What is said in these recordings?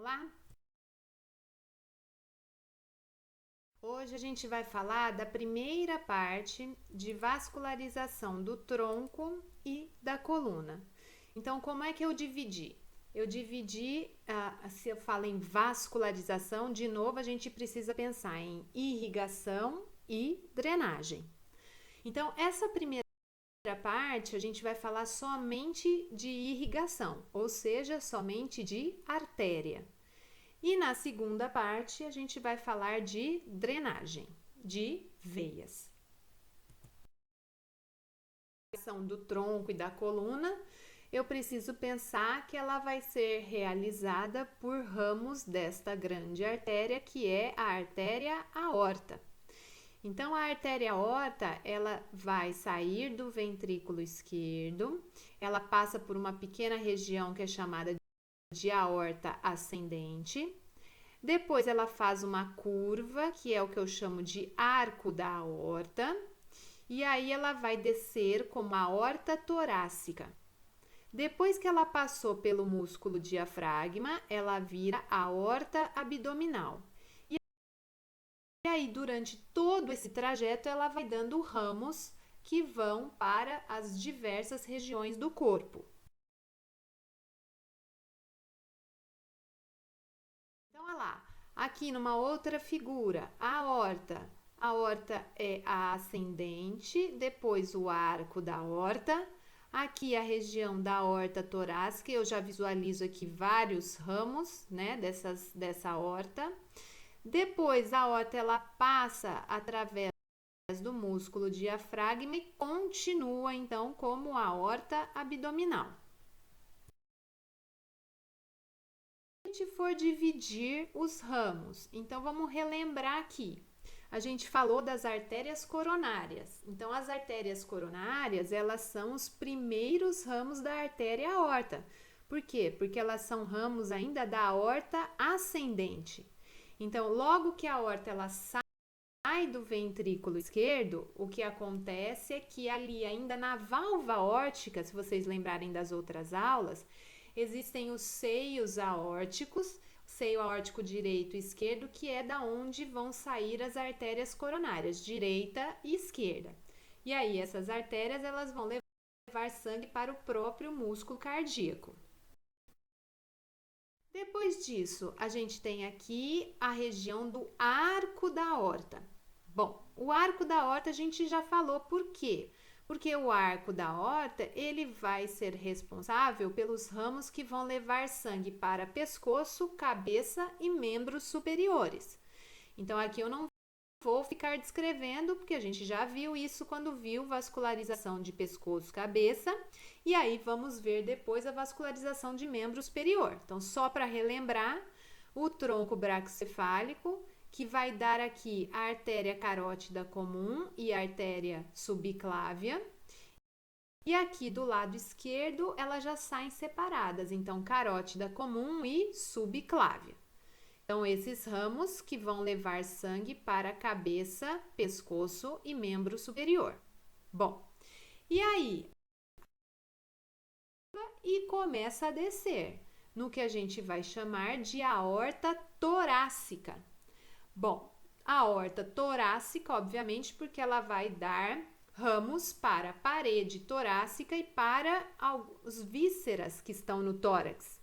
Olá! Hoje a gente vai falar da primeira parte de vascularização do tronco e da coluna. Então, como é que eu dividi? Se eu falo em vascularização, de novo a gente precisa pensar em irrigação e drenagem. Então, essa primeira parte a gente vai falar somente de irrigação, ou seja, somente de artéria. E na segunda parte, a gente vai falar de drenagem, de veias. A questão do tronco e da coluna, eu preciso pensar que ela vai ser realizada por ramos desta grande artéria, que é a artéria aorta. Então, a artéria aorta, ela vai sair do ventrículo esquerdo, ela passa por uma pequena região que é chamada de aorta ascendente. Depois ela faz uma curva, que é o que eu chamo de arco da aorta, e aí ela vai descer como a aorta torácica. Depois que ela passou pelo músculo diafragma, ela vira a aorta abdominal. E aí, durante todo esse trajeto, ela vai dando ramos que vão para as diversas regiões do corpo. Olha lá, aqui numa outra figura, a aorta. A aorta é a ascendente, depois o arco da aorta. Aqui a região da aorta torácica, eu já visualizo aqui vários ramos, né, dessa aorta. Depois a aorta ela passa através do músculo diafragma e continua então como a aorta abdominal. A gente for dividir os ramos, então vamos relembrar aqui. A gente falou das artérias coronárias. Então, as artérias coronárias, elas são os primeiros ramos da artéria aorta. Por quê? Porque elas são ramos ainda da aorta ascendente. Então, logo que a aorta ela sai do ventrículo esquerdo, o que acontece é que ali ainda na válvula aórtica, se vocês lembrarem das outras aulas, existem os seios aórticos, seio aórtico direito e esquerdo, que é da onde vão sair as artérias coronárias, direita e esquerda. E aí essas artérias elas vão levar sangue para o próprio músculo cardíaco. Depois disso, a gente tem aqui a região do arco da aorta. Bom, o arco da aorta a gente já falou por quê? Porque o arco da aorta, ele vai ser responsável pelos ramos que vão levar sangue para pescoço, cabeça e membros superiores. Então, aqui eu não vou ficar descrevendo, porque a gente já viu isso quando viu vascularização de pescoço, cabeça, e aí vamos ver depois a vascularização de membro superior. Então, só para relembrar, o tronco braquicefálico, que vai dar aqui a artéria carótida comum e a artéria subclávia. E aqui do lado esquerdo, elas já saem separadas, então carótida comum e subclávia. Então, esses ramos que vão levar sangue para a cabeça, pescoço e membro superior. Bom, e aí? E começa a descer, no que a gente vai chamar de aorta torácica. Bom, a aorta torácica, obviamente, porque ela vai dar ramos para a parede torácica e para as vísceras que estão no tórax.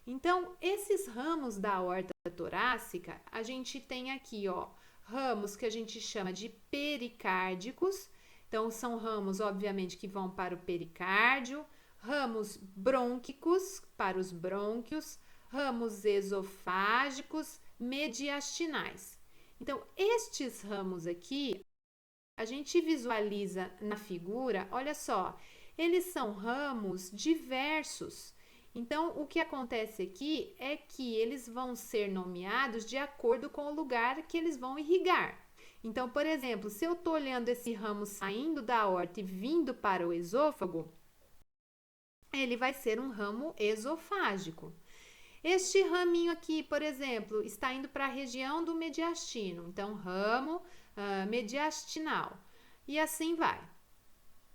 Então, esses ramos da aorta torácica, a gente tem aqui, ó, ramos que a gente chama de pericárdicos. Então, são ramos, obviamente, que vão para o pericárdio, ramos brônquicos para os brônquios, ramos esofágicos, mediastinais. Então, estes ramos aqui, a gente visualiza na figura, olha só, eles são ramos diversos. Então, o que acontece aqui é que eles vão ser nomeados de acordo com o lugar que eles vão irrigar. Então, por exemplo, se eu estou olhando esse ramo saindo da aorta e vindo para o esôfago, ele vai ser um ramo esofágico. Este raminho aqui, por exemplo, está indo para a região do mediastino, então ramo mediastinal, e assim vai.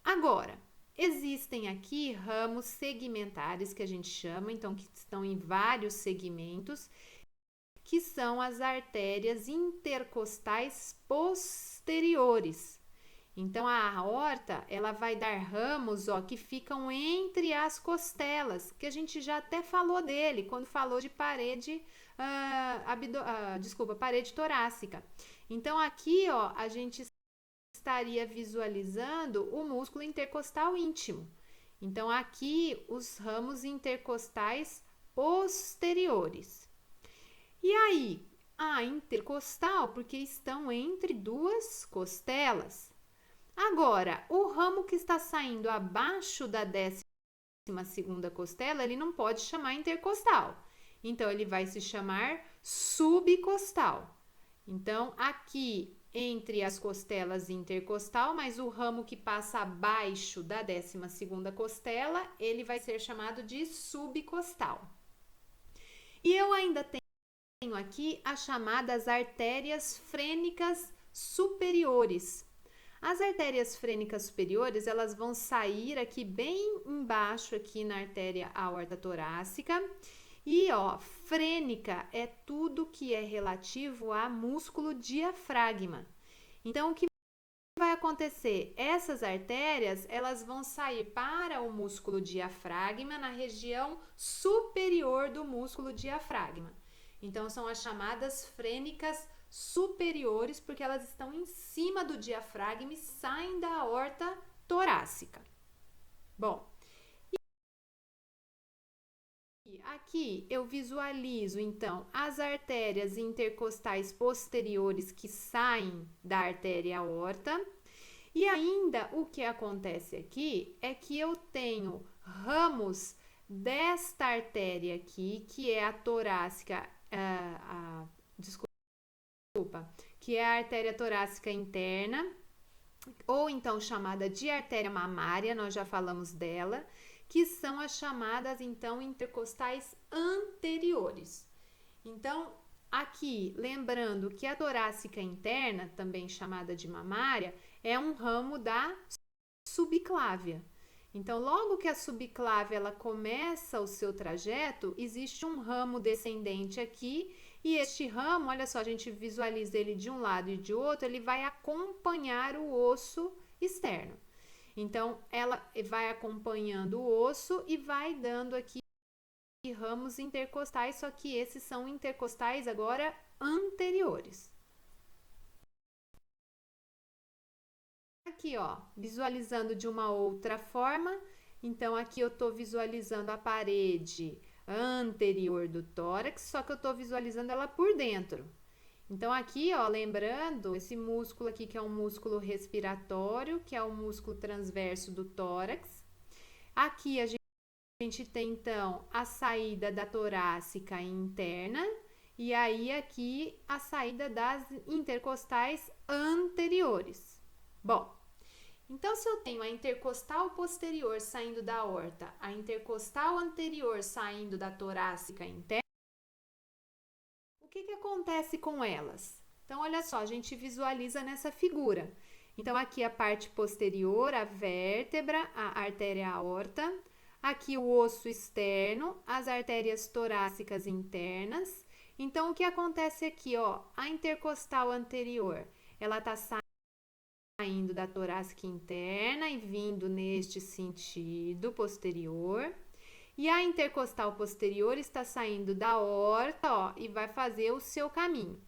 Agora, existem aqui ramos segmentares que a gente chama, então que estão em vários segmentos, que são as artérias intercostais posteriores. Então, a aorta, ela vai dar ramos, ó, que ficam entre as costelas, que a gente já até falou dele, quando falou de parede, parede torácica. Então, aqui, ó, a gente estaria visualizando o músculo intercostal íntimo. Então, aqui, os ramos intercostais posteriores. E aí, a intercostal, porque estão entre duas costelas. Agora, o ramo que está saindo abaixo da 12ª costela, ele não pode chamar intercostal. Então, ele vai se chamar subcostal. Então, aqui entre as costelas intercostal, mas o ramo que passa abaixo da 12ª costela, ele vai ser chamado de subcostal. E eu ainda tenho aqui as chamadas artérias frênicas superiores. As artérias frênicas superiores, elas vão sair aqui bem embaixo aqui na artéria aorta torácica. E ó, frênica é tudo que é relativo a músculo diafragma. Então, o que vai acontecer? Essas artérias, elas vão sair para o músculo diafragma na região superior do músculo diafragma. Então, são as chamadas frênicas superiores, porque elas estão em cima do diafragma e saem da aorta torácica. Bom, e aqui eu visualizo, então, as artérias intercostais posteriores que saem da artéria aorta. E ainda o que acontece aqui é que eu tenho ramos desta artéria aqui, que é a torácica, que é a artéria torácica interna, ou então chamada de artéria mamária, nós já falamos dela, que são as chamadas, então, intercostais anteriores. Então, aqui, lembrando que a torácica interna, também chamada de mamária, é um ramo da subclávia. Então, logo que a subclávia ela começa o seu trajeto, existe um ramo descendente aqui, e este ramo, olha só, a gente visualiza ele de um lado e de outro, ele vai acompanhar o osso externo. Então, ela vai acompanhando o osso e vai dando aqui ramos intercostais, só que esses são intercostais agora anteriores. Aqui, ó, visualizando de uma outra forma, então aqui eu tô visualizando a parede anterior do tórax, só que eu tô visualizando ela por dentro. Então, aqui, ó, lembrando, esse músculo aqui que é um músculo respiratório, que é o músculo transverso do tórax. Aqui a gente tem, então, a saída da torácica interna e aí aqui a saída das intercostais anteriores. Bom, então, se eu tenho a intercostal posterior saindo da aorta, a intercostal anterior saindo da torácica interna, o que acontece com elas? Então, olha só, a gente visualiza nessa figura. Então, aqui a parte posterior, a vértebra, a artéria aorta. Aqui o osso externo, as artérias torácicas internas. Então, o que acontece aqui, ó? A intercostal anterior, ela tá saindo da torácica interna e vindo neste sentido posterior. E a intercostal posterior está saindo da aorta, ó, e vai fazer o seu caminho.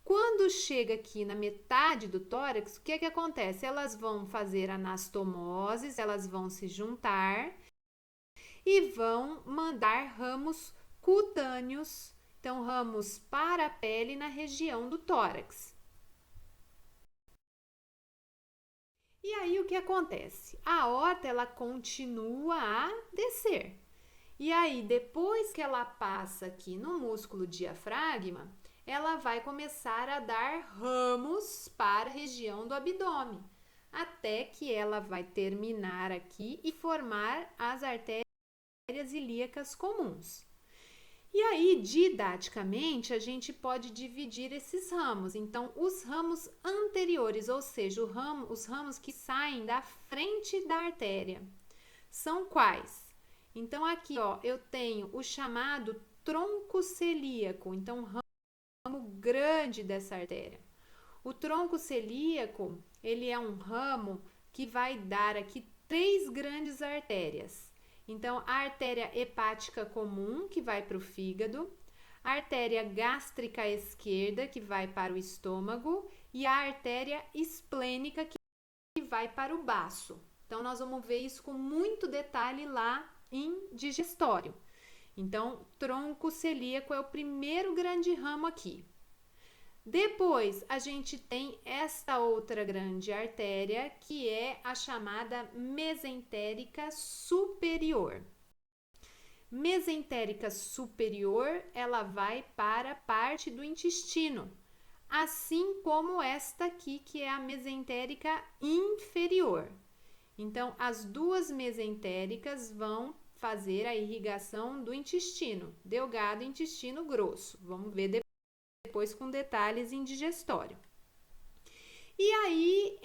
Quando chega aqui na metade do tórax, o que acontece? Elas vão fazer anastomoses, elas vão se juntar e vão mandar ramos cutâneos, então ramos para a pele na região do tórax. E aí o que acontece? A aorta ela continua a descer. E aí, depois que ela passa aqui no músculo diafragma, ela vai começar a dar ramos para a região do abdômen, até que ela vai terminar aqui e formar as artérias ilíacas comuns. E aí, didaticamente, a gente pode dividir esses ramos. Então, os ramos anteriores, ou seja, os ramos que saem da frente da artéria. são quais? Então, aqui, ó, eu tenho o chamado tronco celíaco, então, um ramo grande dessa artéria. O tronco celíaco, ele é um ramo que vai dar aqui 3 grandes artérias. Então, a artéria hepática comum, que vai para o fígado, a artéria gástrica esquerda, que vai para o estômago, e a artéria esplênica, que vai para o baço. Então, nós vamos ver isso com muito detalhe lá em digestório. Então, tronco celíaco é o primeiro grande ramo aqui. Depois, a gente tem esta outra grande artéria, que é a chamada mesentérica superior. Mesentérica superior, ela vai para a parte do intestino, assim como esta aqui, que é a mesentérica inferior. Então, as duas mesentéricas vão fazer a irrigação do intestino delgado e intestino grosso. Vamos ver depois com detalhes em digestório. E aí,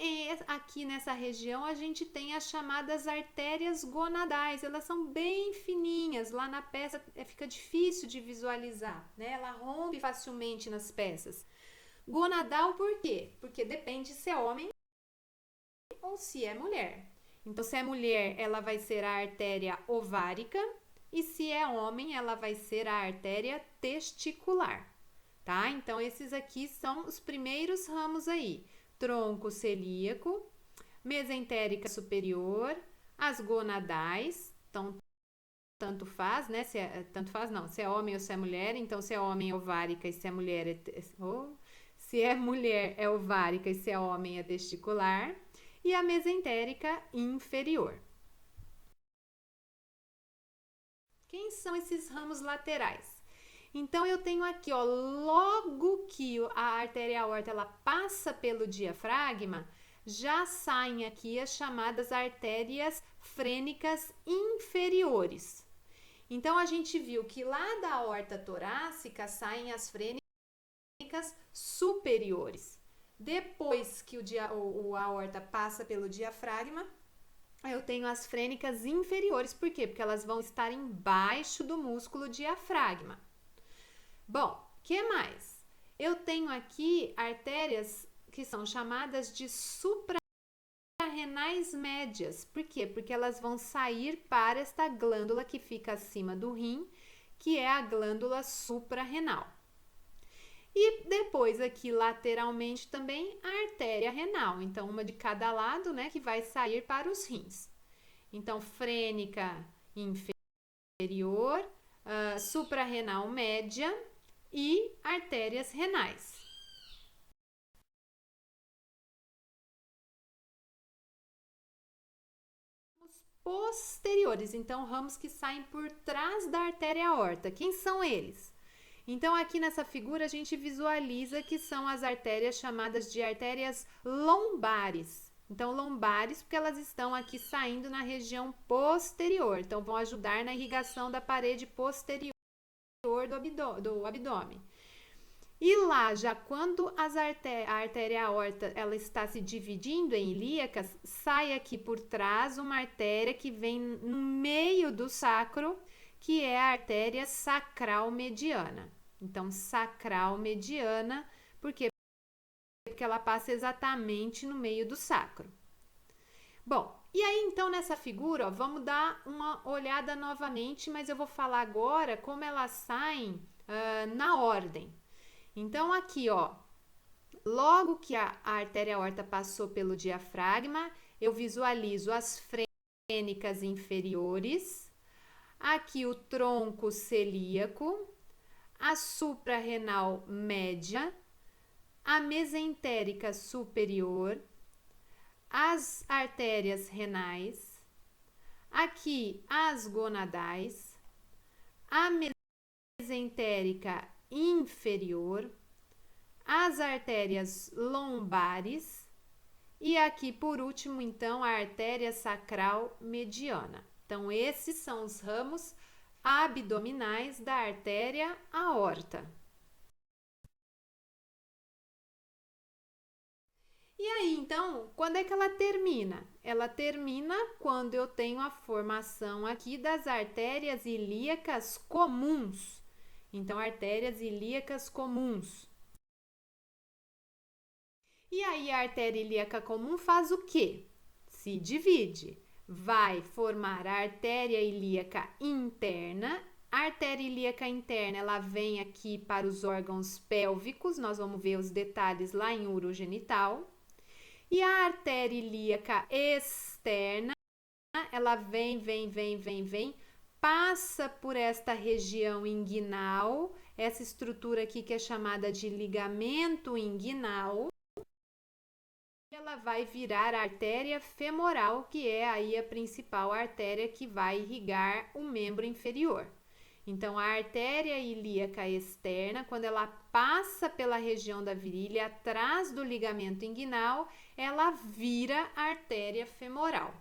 aqui nessa região, a gente tem as chamadas artérias gonadais. Elas são bem fininhas, lá na peça fica difícil de visualizar, né? Ela rompe facilmente nas peças. Gonadal por quê? Porque depende se é homem ou se é mulher. Então, se é mulher, ela vai ser a artéria ovárica, e se é homem, ela vai ser a artéria testicular, tá? Então, esses aqui são os primeiros ramos aí. Tronco celíaco, mesentérica superior, as gonadais, então tanto faz, né? Tanto faz não, se é homem ou se é mulher, então se é homem é ovárica e se é mulher se é mulher é ovárica e se é homem é testicular, e a mesentérica inferior. Quem são esses ramos laterais? Então, eu tenho aqui, ó, logo que a artéria aorta ela passa pelo diafragma, já saem aqui as chamadas artérias frênicas inferiores. Então, a gente viu que lá da aorta torácica saem as frênicas superiores. Depois que a aorta passa pelo diafragma, eu tenho as frênicas inferiores. Por quê? Porque elas vão estar embaixo do músculo diafragma. Bom, o que mais? Eu tenho aqui artérias que são chamadas de suprarrenais médias. Por quê? Porque elas vão sair para esta glândula que fica acima do rim, que é a glândula suprarrenal. E depois aqui lateralmente também a artéria renal. Então, uma de cada lado, né, que vai sair para os rins. Então, frênica inferior, suprarrenal média e artérias renais. Os posteriores, então, ramos que saem por trás da artéria aorta. Quem são eles? Então, aqui nessa figura, a gente visualiza que são as artérias chamadas de artérias lombares. Então, lombares, porque elas estão aqui saindo na região posterior. Então, vão ajudar na irrigação da parede posterior do abdômen. E lá, já quando a artéria aorta ela está se dividindo em ilíacas, sai aqui por trás uma artéria que vem no meio do sacro, que é a artéria sacral mediana. Então, sacral mediana, por quê? Porque ela passa exatamente no meio do sacro. Bom, e aí então nessa figura, ó, vamos dar uma olhada novamente, mas eu vou falar agora como elas saem na ordem. Então aqui, ó, logo que a artéria aorta passou pelo diafragma, eu visualizo as frênicas inferiores, aqui o tronco celíaco, a suprarrenal média, a mesentérica superior, as artérias renais, aqui as gonadais, a mesentérica inferior, as artérias lombares e aqui por último então a artéria sacral mediana. Então esses são os ramos abdominais da artéria aorta. E aí, então, quando é que ela termina? Ela termina quando eu tenho a formação aqui das artérias ilíacas comuns. Então, artérias ilíacas comuns. E aí, a artéria ilíaca comum faz o quê? Se divide. Vai formar a artéria ilíaca interna. A artéria ilíaca interna, ela vem aqui para os órgãos pélvicos. Nós vamos ver os detalhes lá em urogenital. E a artéria ilíaca externa, ela vem, passa por esta região inguinal, essa estrutura aqui que é chamada de ligamento inguinal. Ela vai virar a artéria femoral, que é aí a principal artéria que vai irrigar o membro inferior. Então, a artéria ilíaca externa, quando ela passa pela região da virilha, atrás do ligamento inguinal, ela vira a artéria femoral.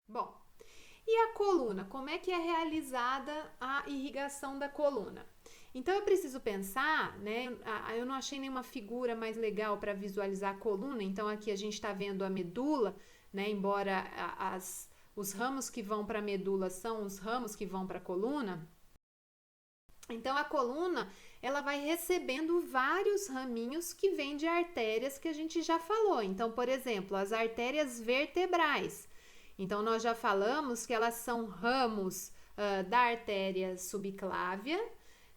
Bom, e a coluna? Como é que é realizada a irrigação da coluna? Então, eu preciso pensar, né? Eu não achei nenhuma figura mais legal para visualizar a coluna, então aqui a gente está vendo a medula, né? Embora os ramos que vão para a medula são os ramos que vão para a coluna. Então, a coluna, ela vai recebendo vários raminhos que vêm de artérias que a gente já falou. Então, por exemplo, as artérias vertebrais. Então, nós já falamos que elas são ramos da artéria subclávia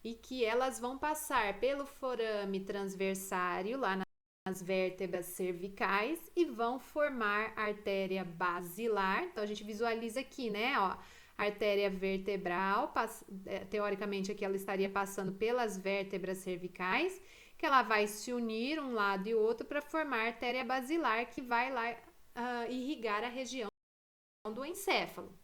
e que elas vão passar pelo forame transversário, lá nas vértebras cervicais, e vão formar a artéria basilar. Então, a gente visualiza aqui, né, ó, artéria vertebral, teoricamente aqui ela estaria passando pelas vértebras cervicais, que ela vai se unir um lado e outro para formar a artéria basilar, que vai lá irrigar a região do encéfalo.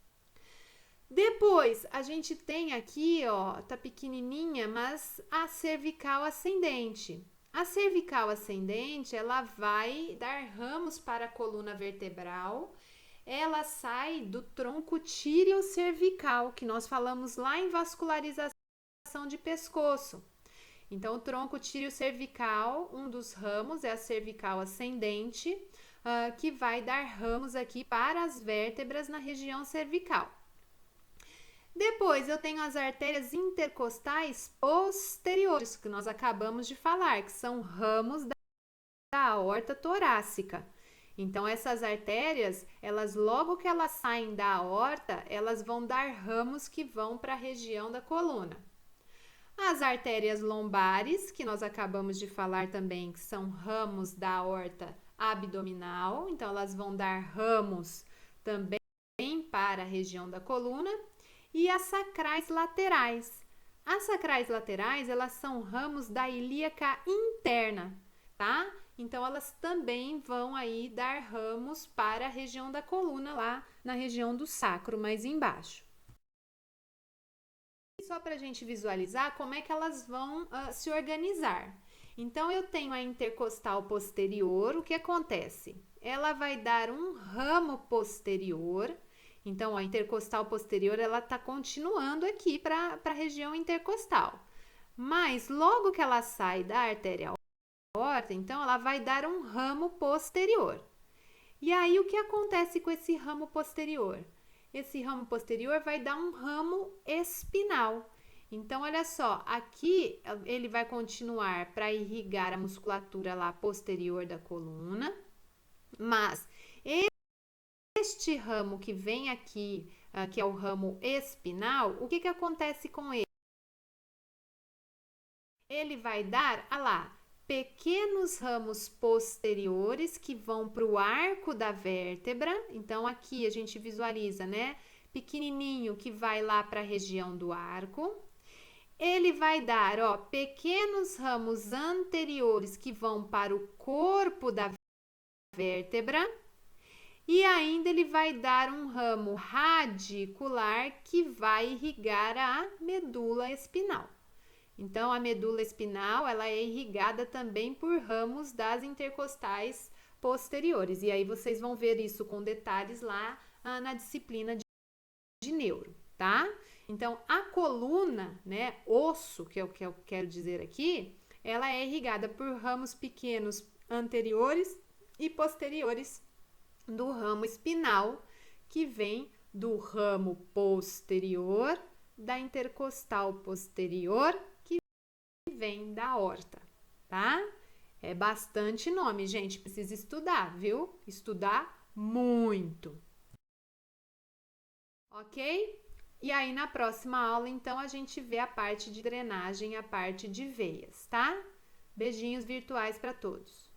Depois, a gente tem aqui, ó, tá pequenininha, mas a cervical ascendente. A cervical ascendente, ela vai dar ramos para a coluna vertebral. Ela sai do tronco tíreo-cervical, que nós falamos lá em vascularização de pescoço. Então, o tronco tíreo-cervical, um dos ramos é a cervical ascendente, que vai dar ramos aqui para as vértebras na região cervical. Depois, eu tenho as artérias intercostais posteriores, que nós acabamos de falar, que são ramos da aorta torácica. Então, essas artérias, elas logo que elas saem da aorta, elas vão dar ramos que vão para a região da coluna. As artérias lombares, que nós acabamos de falar também, que são ramos da aorta abdominal, então elas vão dar ramos também para a região da coluna. E as sacrais laterais. As sacrais laterais, elas são ramos da ilíaca interna, tá? Então, elas também vão aí dar ramos para a região da coluna, lá na região do sacro, mais embaixo. Só para a gente visualizar como é que elas vão se organizar. Então, eu tenho a intercostal posterior, o que acontece? Ela vai dar um ramo posterior. Então, a intercostal posterior, ela está continuando aqui para a região intercostal. Mas, logo que ela sai da artéria aorta, então, ela vai dar um ramo posterior. E aí, o que acontece com esse ramo posterior? Esse ramo posterior vai dar um ramo espinal. Então, olha só, aqui ele vai continuar para irrigar a musculatura lá posterior da coluna, mas este ramo que vem aqui, que é o ramo espinal, o que acontece com ele? Ele vai dar, pequenos ramos posteriores que vão para o arco da vértebra. Então, aqui a gente visualiza, né? Pequenininho que vai lá para a região do arco. Ele vai dar, ó, pequenos ramos anteriores que vão para o corpo da vértebra. E ainda ele vai dar um ramo radicular que vai irrigar a medula espinal. Então, a medula espinal, ela é irrigada também por ramos das intercostais posteriores. E aí, vocês vão ver isso com detalhes lá na disciplina de neuro, tá? Então, a coluna, né, osso, que é o que eu quero dizer aqui, ela é irrigada por ramos pequenos anteriores e posteriores do ramo espinal, que vem do ramo posterior da intercostal posterior, que vem da aorta, tá? É bastante nome, gente, precisa estudar, viu? Estudar muito. Ok? E aí, na próxima aula, então, a gente vê a parte de drenagem, a parte de veias, tá? Beijinhos virtuais para todos.